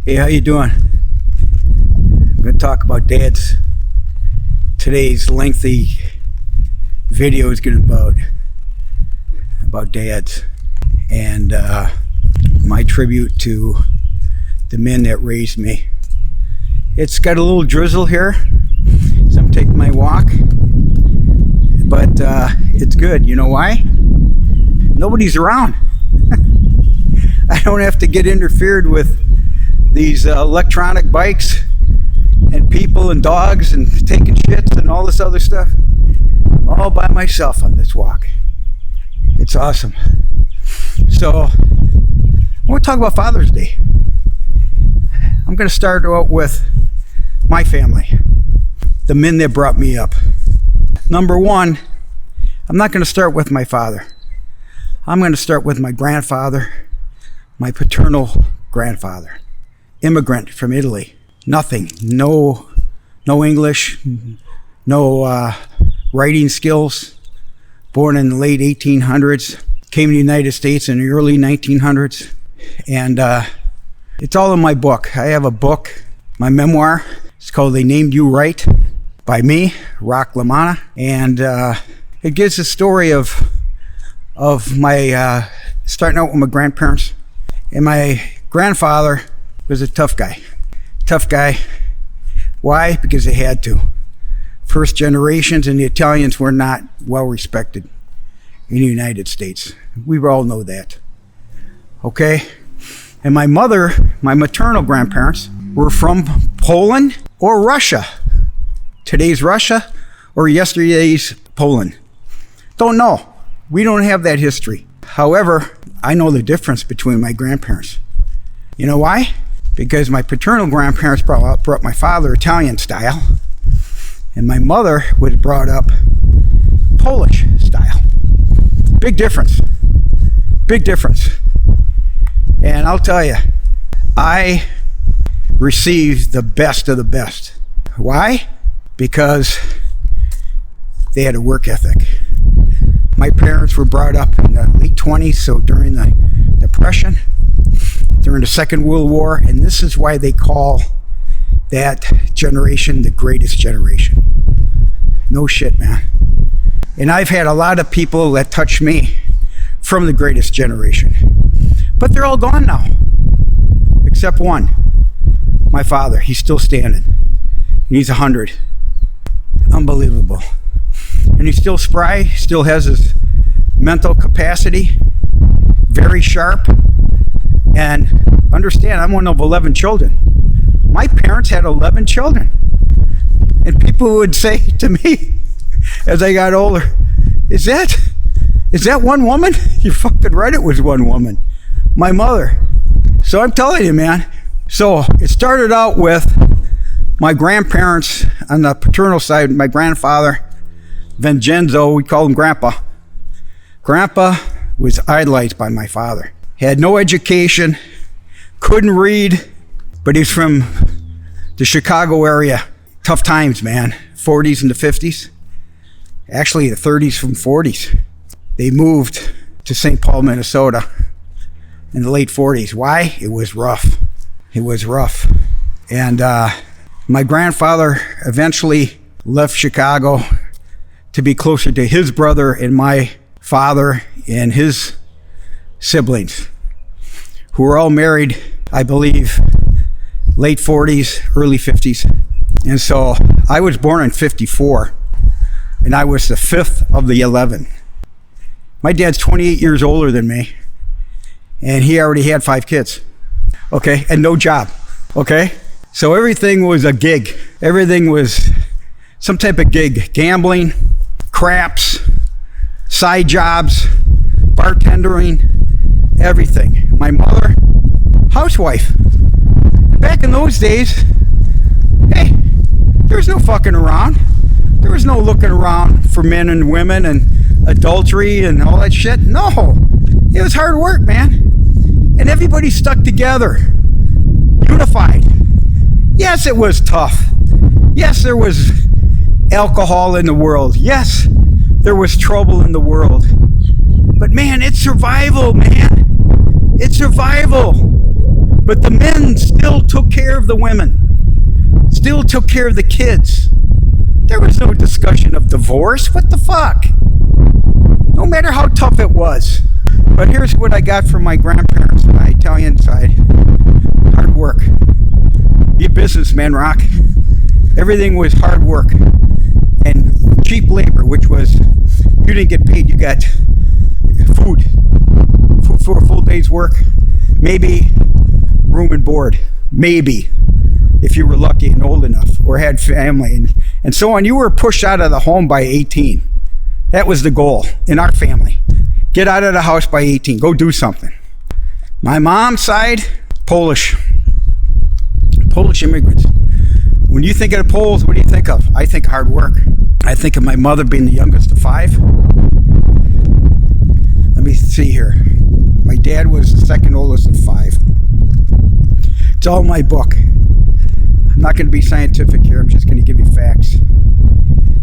Hey, how you doing? I'm going to talk about dads. Today's lengthy video is going to be about dads and my tribute to the men that raised me. It's got a little drizzle here, so I'm taking my walk, but it's good. You know why? Nobody's around. I don't have to get interfered with these electronic bikes and people and dogs and taking shits and all this other stuff. I'm all by myself on this walk. It's awesome. So I want to talk about Father's Day. I'm going to start out with my family, the men that brought me up. Number one, I'm not going to start with my father. I'm going to start with my grandfather, my paternal grandfather. Immigrant from Italy. Nothing. No English. No writing skills. Born in the late 1800s. Came to the United States in the early 1900s. And it's all in my book. I have a book, my memoir. It's called They Named You Right, by me, Rock LaManna. And it gives a story of my starting out with my grandparents. And my grandfather was a tough guy. Tough guy. Why? Because they had to. First generations, and the Italians were not well respected in the United States. We all know that. Okay? And my mother, my maternal grandparents, were from Poland or Russia. Today's Russia or yesterday's Poland. Don't know. We don't have that history. However, I know the difference between my grandparents. You know why? Because my paternal grandparents brought my father Italian style, and my mother was brought up Polish style. Big difference. Big difference. And I'll tell you, I received the best of the best. Why? Because they had a work ethic. My parents were brought up in the late 20s, so during the Depression, during the Second World War, and this is why they call that generation the greatest generation. No shit, man. And I've had a lot of people that touch me from the greatest generation. But they're all gone now. Except one. My father. He's still standing. He's 100. Unbelievable. And he's still spry, still has his mental capacity, very sharp. And understand, I'm one of 11 children. My parents had 11 children. And people would say to me, as I got older, is that one woman? You're fucking right, it was one woman. My mother. So I'm telling you, man. So it started out with my grandparents on the paternal side, my grandfather, Vincenzo, we call him Grandpa. Grandpa was idolized by my father. Had no education, couldn't read, but he's from the Chicago area. Tough times, man. 40s and the 50s. Actually, the 30s from 40s. They moved to St. Paul, Minnesota in the late 40s. Why? It was rough. It was rough. And my grandfather eventually left Chicago to be closer to his brother and my father and his siblings, who were all married, I believe, late 40s, early 50s. And so I was born in 54, and I was the fifth of the 11. My dad's 28 years older than me, and he already had 5 kids, okay, and no job, okay? So everything was a gig. Everything was some type of gig. Gambling, craps, side jobs, bartending, everything. My mother, housewife. Back in those days, hey, there was no fucking around. There was no looking around for men and women and adultery and all that shit. No, it was hard work, man. And everybody stuck together, unified. Yes, it was tough. Yes, there was alcohol in the world. Yes, there was trouble in the world. But man, it's survival, man. It's survival. But the men still took care of the women, still took care of the kids. There was no discussion of divorce. What the fuck? No matter how tough it was. But here's what I got from my grandparents on my Italian side. Hard work. Be a businessman, Rock. Everything was hard work. And cheap labor, which was, you didn't get paid, you got food for a full day's work. Maybe room and board. Maybe. If you were lucky and old enough or had family and so on. You were pushed out of the home by 18. That was the goal in our family. Get out of the house by 18. Go do something. My mom's side, Polish immigrants. When you think of the Poles, what do you think of? I think hard work. I think of my mother being the youngest of 5. Let me see here. My dad was the second oldest of 5. It's all in my book. I'm not going to be scientific here. I'm just going to give you facts.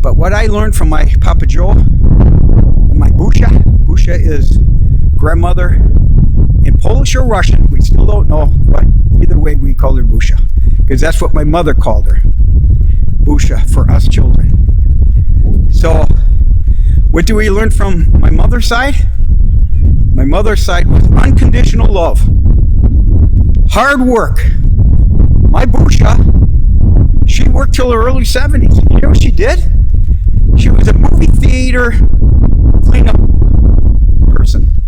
But what I learned from my Papa Joe and my Busha is grandmother in Polish or Russian. We still don't know, but either way we call her Busha, because that's what my mother called her. Busha for us children. So what do we learn from my mother's side? My mother's side was unconditional love, hard work. My Busha, she worked till her early 70s. You know what she did? She was a movie theater cleanup person.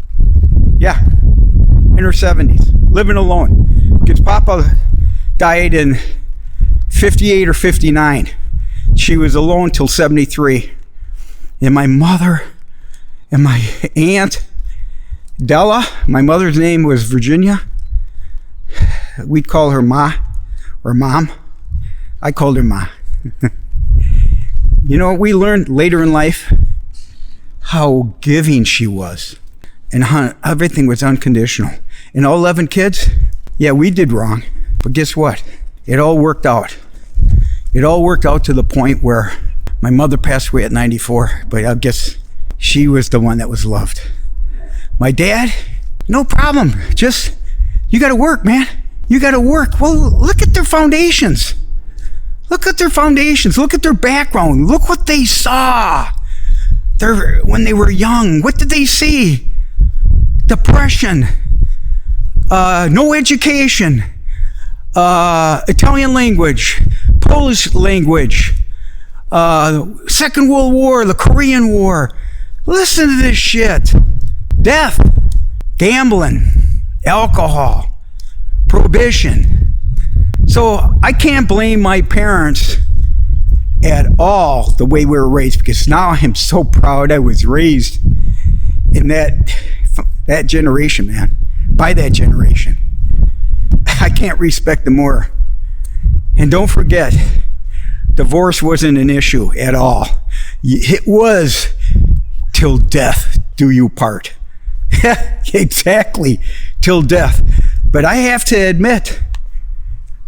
Yeah, in her 70s, living alone. Because Papa died in 58 or 59. She was alone till 73. And my mother and my aunt, Della, my mother's name was Virginia. We'd call her Ma or Mom. I called her Ma. You know, we learned later in life how giving she was. And how everything was unconditional. And all 11 kids, yeah, we did wrong. But guess what? It all worked out. It all worked out to the point where my mother passed away at 94. But I guess she was the one that was loved. My dad, no problem. Just, you got to work, man. You got to work. Well, look at their foundations. Look at their foundations. Look at their background. Look what they saw when they were young. What did they see? Depression. No education. Italian language. Polish language. Second World War. The Korean War. Listen to this shit. Death. Gambling. Alcohol. Prohibition. So I can't blame my parents at all the way we were raised, because now I'm so proud I was raised in that generation, man. By that generation. I can't respect them more. And don't forget, divorce wasn't an issue at all. It was till death do you part. Exactly, till death. But I have to admit,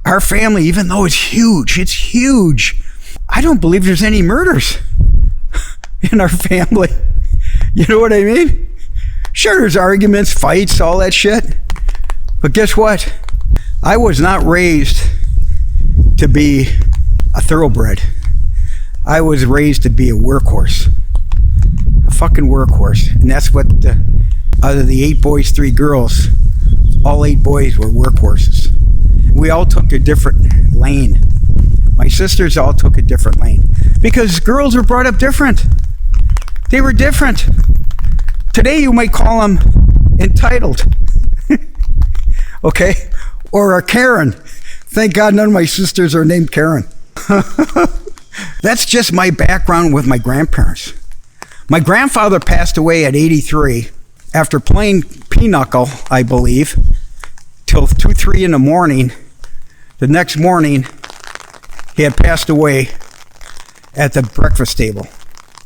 our family, even though it's huge, I don't believe there's any murders in our family. You know what I mean? Sure, there's arguments, fights, all that shit. But guess what? I was not raised to be a thoroughbred. I was raised to be a workhorse. A fucking workhorse. And that's what out of the 8 boys, 3 girls, all 8 boys were workhorses. We all took a different lane. My sisters all took a different lane. Because girls were brought up different. They were different. Today you might call them entitled. Okay? Or a Karen. Thank God none of my sisters are named Karen. That's just my background with my grandparents. My grandfather passed away at 83 after playing pinochle, I believe, till 2, 3 in the morning. The next morning, he had passed away at the breakfast table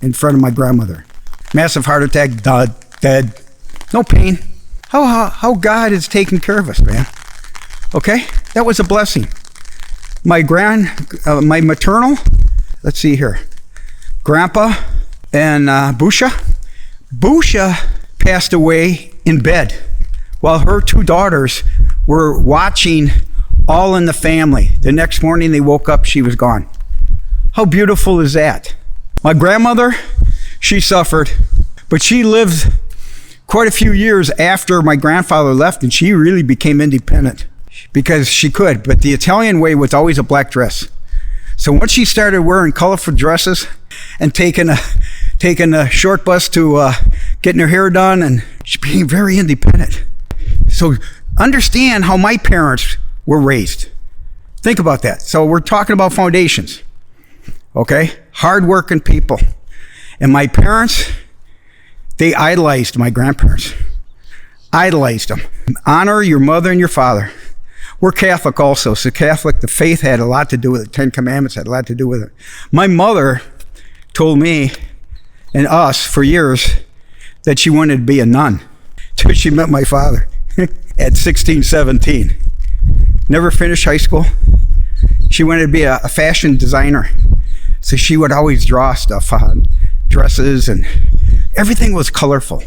in front of my grandmother. Massive heart attack, dead. No pain. How God is taking care of us, man. Okay? That was a blessing. My maternal, let's see here, Grandpa and Busha. Busha passed away in bed while her 2 daughters were watching All in the Family. The next morning they woke up, she was gone. How beautiful is that? My grandmother, she suffered, but she lived quite a few years after my grandfather left, and she really became independent because she could. But the Italian way was always a black dress. So once she started wearing colorful dresses and taking a short bus to getting her hair done, and she became very independent. So understand how my parents were raised. Think about that. So we're talking about foundations, okay? Hardworking people. And my parents, they idolized my grandparents. Idolized them. Honor your mother and your father. We're Catholic also, so Catholic, the faith had a lot to do with it. 10 Commandments had a lot to do with it. My mother told me and us for years that she wanted to be a nun till she met my father at 16, 17. Never finished high school. She wanted to be a fashion designer. So she would always draw stuff on dresses, and everything was colorful.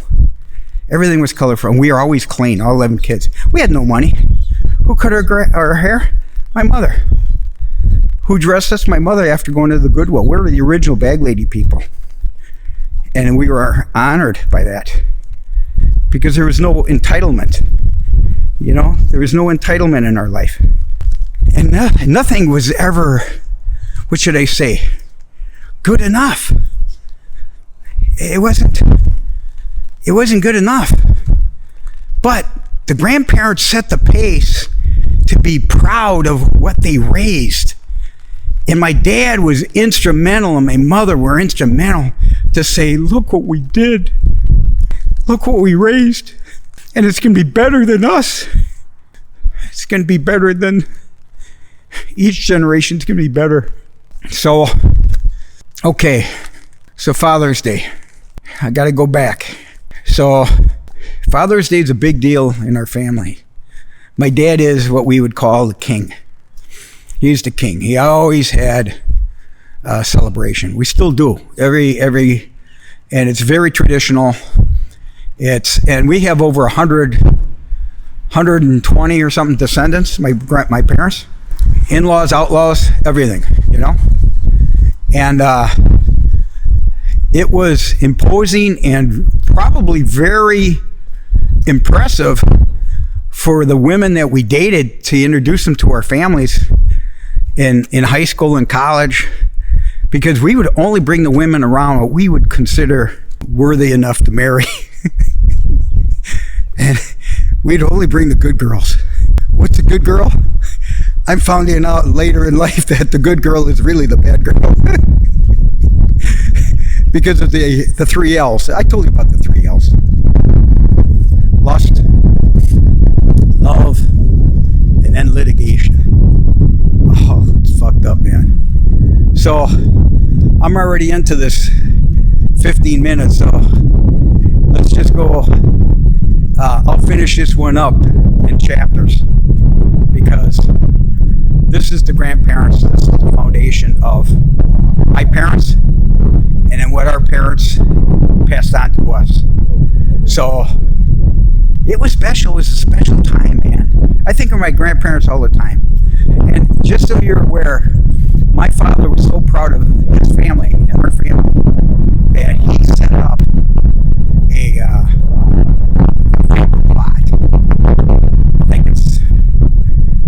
Everything was colorful, and we were always clean, all 11 kids. We had no money. Who cut our hair? My mother. Who dressed us? My mother, after going to the Goodwill. We were the original bag lady people. And we were honored by that because there was no entitlement. You know, there was no entitlement in our life. And nothing was ever, what should I say, good enough. It wasn't good enough. But the grandparents set the pace to be proud of what they raised. And my dad was instrumental, and my mother were instrumental to say, look what we did. Look what we raised. And it's going to be better than us. It's going to be better than each generation. It's going to be better. So, okay. So Father's Day. I got to go back. So Father's Day is a big deal in our family. My dad is what we would call the king. He's the king. He always had a celebration. We still do. And it's very traditional. And we have over 120 or something descendants, my parents, in-laws, outlaws, everything, you know? And it was imposing and probably very impressive for the women that we dated to introduce them to our families in high school and college, because we would only bring the women around what we would consider worthy enough to marry. And we'd only bring the good girls. What's a good girl? I'm finding out later in life that the good girl is really the bad girl. Because of the 3 L's. I told you about the 3 L's. Lust, love, and then litigation. Oh, it's fucked up, man. So I'm already into this 15 minutes, so let's just go. I'll finish this one up in chapters, because this is the grandparents. This is the foundation of my parents, and then what our parents passed on to us. So it was special. It was a special time, man. I think of my grandparents all the time. And just so you're aware, my father was so proud of his family and our family that he set up a family plot. I think it's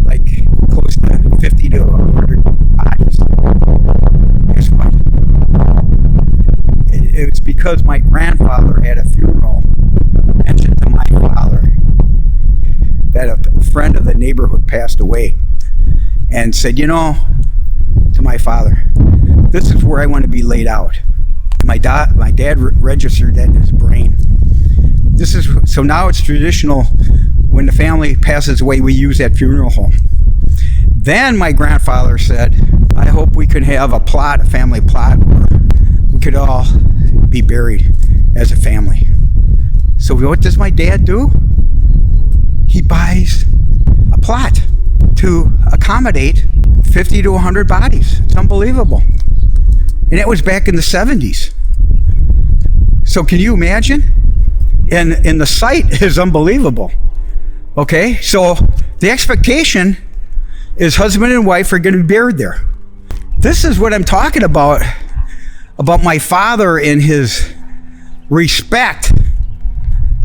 like close to 50 to 100 bodies. Guess what? It was because my grandfather at a funeral mentioned to my father that a friend of the neighborhood passed away, and said, you know, to my father, this is where I want to be laid out. My dad registered that in his brain. So now it's traditional when the family passes away, we use that funeral home. Then my grandfather said, I hope we could have a family plot, where we could all be buried as a family. So what does my dad do? He buys a plot to accommodate 50 to 100 bodies. It's unbelievable. And it was back in the 70s. So can you imagine? And the site is unbelievable. Okay, so The expectation is husband and wife are going to be buried there. This is what I'm talking about my father and his respect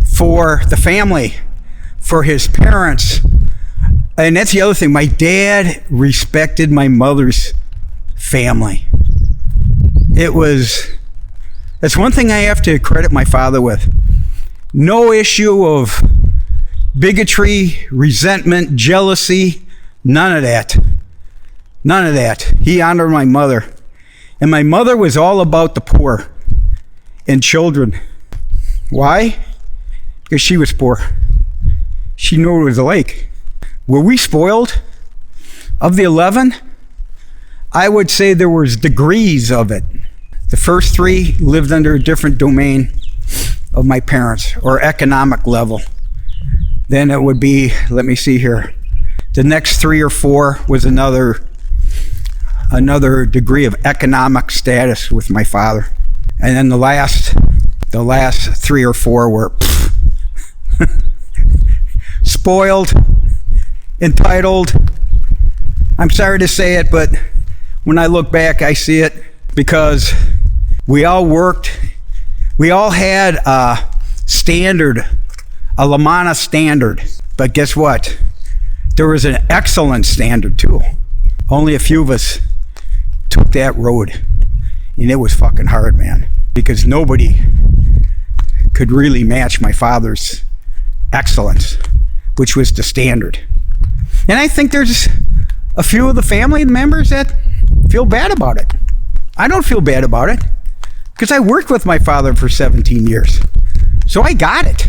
for the family, for his parents. And that's the other thing. My dad respected my mother's family. That's one thing I have to credit my father with. No issue of bigotry, resentment, jealousy, none of that. None of that. He honored my mother. And my mother was all about the poor and children. Why? Because she was poor. She knew what it was like. Were we spoiled? Of the 11, I would say there was degrees of it. The first 3 lived under a different domain of my parents, or economic level. Then it would be, let me see here, the next 3 or 4 was another degree of economic status with my father. And then the last 3 or 4 were spoiled, entitled. I'm sorry to say it, but when I look back, I see it, because we all worked. We all had a standard, a Lamana standard. But guess what? There was an excellent standard too. Only a few of us took that road. And it was fucking hard, man. Because nobody could really match my father's excellence, which was the standard. And I think there's a few of the family members that feel bad about it. I don't feel bad about it, because I worked with my father for 17 years. So I got it.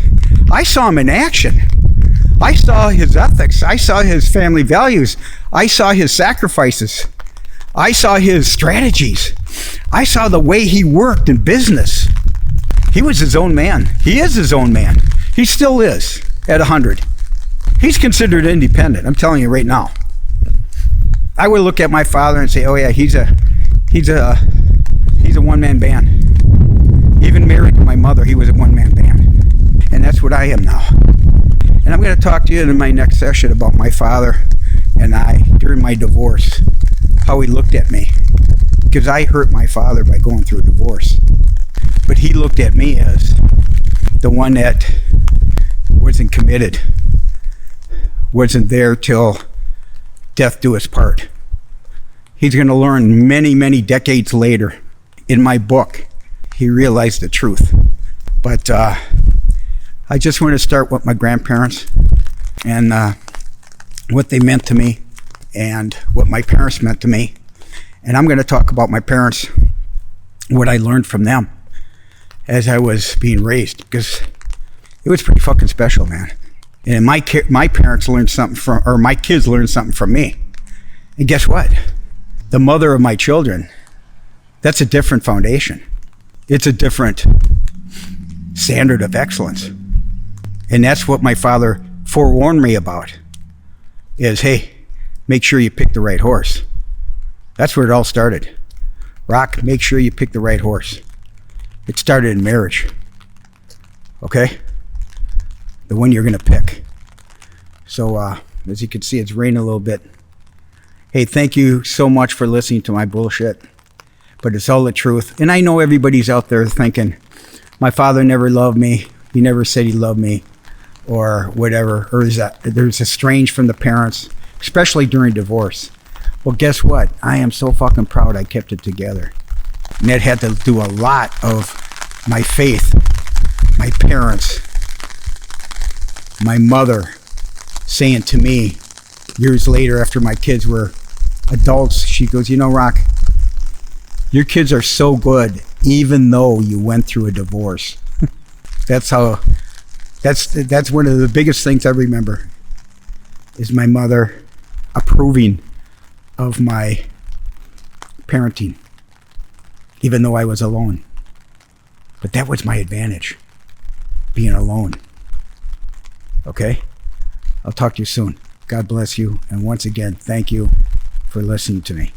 I saw him in action. I saw his ethics. I saw his family values. I saw his sacrifices. I saw his strategies. I saw the way he worked in business. He was his own man. He is his own man. He still is at 100. He's considered independent. I'm telling you right now. I would look at my father and say, oh yeah, he's a one-man band. Even married to my mother, he was a one-man band. And that's what I am now. And I'm going to talk to you in my next session about my father and I during my divorce, how he looked at me. Because I hurt my father by going through a divorce. But he looked at me as the one that wasn't committed, wasn't there till death do us part. He's going to learn many, many decades later. In my book, he realized the truth. But I just want to start with my grandparents and what they meant to me and what my parents meant to me. And I'm going to talk about my parents, what I learned from them as I was being raised, because it was pretty fucking special, man. And my parents learned something from, or my kids learned something from me. And guess what? The mother of my children, that's a different foundation. It's a different standard of excellence. And that's what my father forewarned me about, is, hey, make sure you pick the right horse. That's where it all started. Rock, make sure you pick the right horse. It started in marriage. Okay? The one you're going to pick. So, as you can see, it's raining a little bit. Hey, thank you so much for listening to my bullshit. But it's all the truth. And I know everybody's out there thinking, my father never loved me. He never said he loved me. Or whatever. Or there's estranged from the parents, especially during divorce. Well, guess what? I am so fucking proud I kept it together. And that had to do a lot of my faith, my parents, my mother saying to me years later after my kids were adults, she goes, you know, Rock, your kids are so good even though you went through a divorce. That's one of the biggest things I remember, is my mother approving of my parenting, even though I was alone. But that was my advantage, being alone. Okay? I'll talk to you soon. God bless you. And once again, thank you for listening to me.